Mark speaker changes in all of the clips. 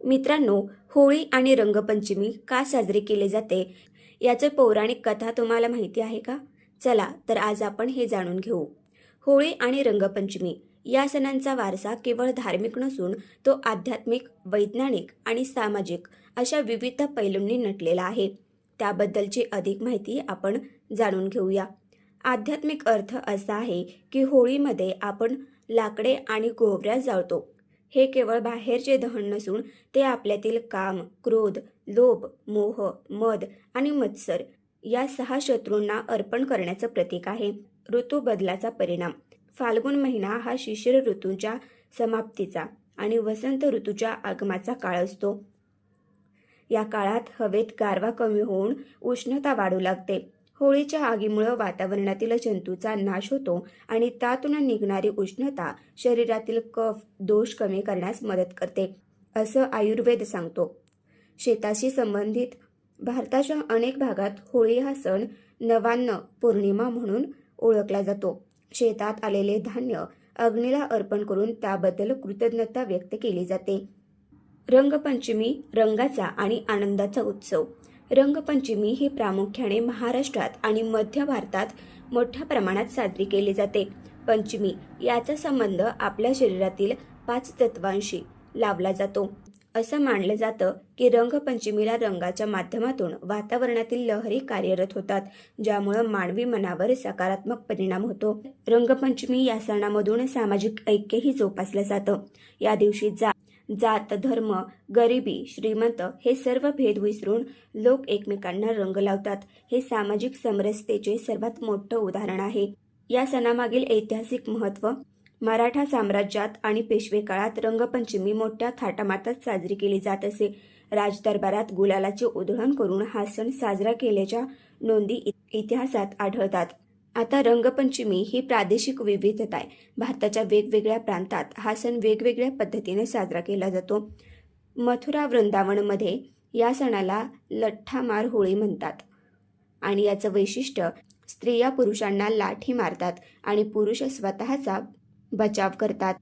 Speaker 1: मित्रांनो, होळी आणि रंगपंचमी का साजरी केली जाते याची पौराणिक कथा तुम्हाला माहिती आहे का? चला तर आज आपण हे जाणून घेऊ. होळी आणि रंगपंचमी या सणांचा वारसा केवळ धार्मिक नसून तो आध्यात्मिक, वैज्ञानिक आणि सामाजिक अशा विविध पैलूंनी नटलेला आहे. त्याबद्दलची अधिक माहिती आपण जाणून घेऊया. आध्यात्मिक अर्थ असा आहे की होळीमध्ये आपण लाकडे आणि गोवऱ्या जाळतो. हे केवळ बाहेरचे दहन नसून ते आपल्यातील काम, क्रोध, लोभ, मोह, मद आणि मत्सर या 6 शत्रूंना अर्पण करण्याचं प्रतीक आहे. ऋतू बदलाचा परिणाम. फाल्गुन महिना हा शिशिर ऋतूच्या समाप्तीचा आणि वसंत ऋतूच्या आगमनाचा काळ असतो. या काळात हवेत गारवा कमी होऊन उष्णता वाढू लागते. होळीच्या आगीमुळे वातावरणातील जंतूंचा नाश होतो आणि त्यातून निघणारी उष्णता शरीरातील कफ दोष कमी करण्यास मदत करते, असं आयुर्वेद सांगतो. शेताशी संबंधित भारताच्या अनेक भागात होळी हा सण नवान्न पौर्णिमा म्हणून ओळखला जातो. शेतात आलेले धान्य अग्नीला अर्पण करून त्याबद्दल कृतज्ञता व्यक्त केली जाते. रंगपंचमी रंगाचा आणि आनंदाचा उत्सव. रंगपंचमी ही प्रामुख्याने महाराष्ट्रात आणि मध्य भारतात मोठ्या प्रमाणात साजरी केली जाते. पंचमी याचा संबंध आपल्या शरीरातील 5 तत्वांशी लावला जातो. असं मानलं जातं की रंगपंचमीला रंगाच्या माध्यमातून वातावरणातील लहरी कार्यरत होतात, ज्यामुळे मानवी मनावर सकारात्मक परिणाम होतो. रंगपंचमी या सणामधून सामाजिक ऐक्यही जोपासलं जातं. या दिवशी जात, धर्म, गरिबी, श्रीमंत हे सर्व भेद विसरून लोक एकमेकांना रंग लावतात. हे सामाजिक समरसतेचे सर्वात मोठं उदाहरण आहे. या सणामागील ऐतिहासिक महत्त्व. मराठा साम्राज्यात आणि पेशवे काळात रंगपंचमी मोठ्या थाटामाटात साजरी केली जात असे. राजदरबारात गुलालाचे उधळण करून हा सण साजरा केल्याच्या नोंदी इतिहासात आढळतात. आता रंगपंचमी ही प्रादेशिक विविधता आहे. भारताच्या वेगवेगळ्या प्रांतात हा सण वेगवेगळ्या पद्धतीने साजरा केला जातो. मथुरा, वृंदावनमध्ये या सणाला लठ्ठामार होळी म्हणतात आणि याचं वैशिष्ट्य स्त्रिया पुरुषांना लाठी मारतात आणि पुरुष स्वतःचा बचाव करतात.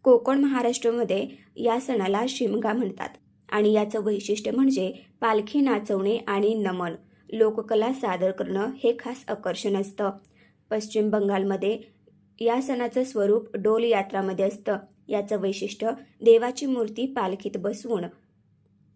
Speaker 1: कोकण, महाराष्ट्रामध्ये या सणाला शिमगा म्हणतात आणि याचं वैशिष्ट्य म्हणजे पालखी नाचवणे आणि नमन लोककला सादर करणं हे खास आकर्षण असतं. पश्चिम बंगालमध्ये या सणाचं स्वरूप डोल यात्रामध्ये असतं. याचं वैशिष्ट्य देवाची मूर्ती पालखीत बसवून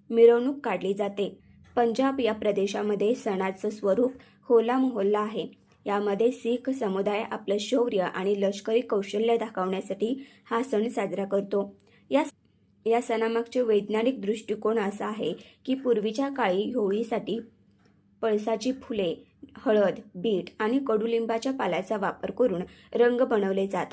Speaker 1: मिरवणूक काढली जाते. पंजाब या प्रदेशामध्ये सणाचं स्वरूप होला मोहल्ला आहे. यामध्ये शीख समुदाय आपलं शौर्य आणि लष्करी कौशल्य दाखवण्यासाठी हा सण साजरा करतो. या सणामागचे वैज्ञानिक दृष्टिकोन असा आहे की पूर्वीच्या काळी होळीसाठी पळसाची फुले, हळद, बीट आणि कडुलिंबाच्या पाल्याचा वापर करून रंग बनवले जात.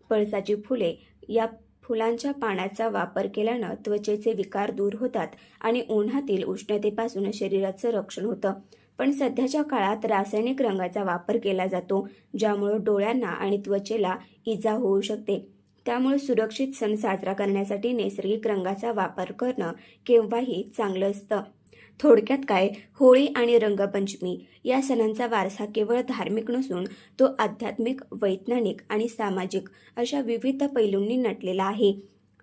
Speaker 1: पळसाची फुले या फुलांच्या पाण्याचा वापर केल्यानं त्वचेचे विकार दूर होतात आणि उन्हातील उष्णतेपासून शरीराचं रक्षण होतं. पण सध्याच्या काळात रासायनिक रंगाचा वापर केला जातो, ज्यामुळे डोळ्यांना आणि त्वचेला इजा होऊ शकते. त्यामुळे सुरक्षित सण साजरा करण्यासाठी नैसर्गिक रंगाचा वापर करणं केव्हाही चांगलं असतं. थोडक्यात काय, होळी आणि रंगपंचमी या सणांचा वारसा केवळ धार्मिक नसून तो आध्यात्मिक, वैज्ञानिक आणि सामाजिक अशा विविध पैलूंनी नटलेला आहे.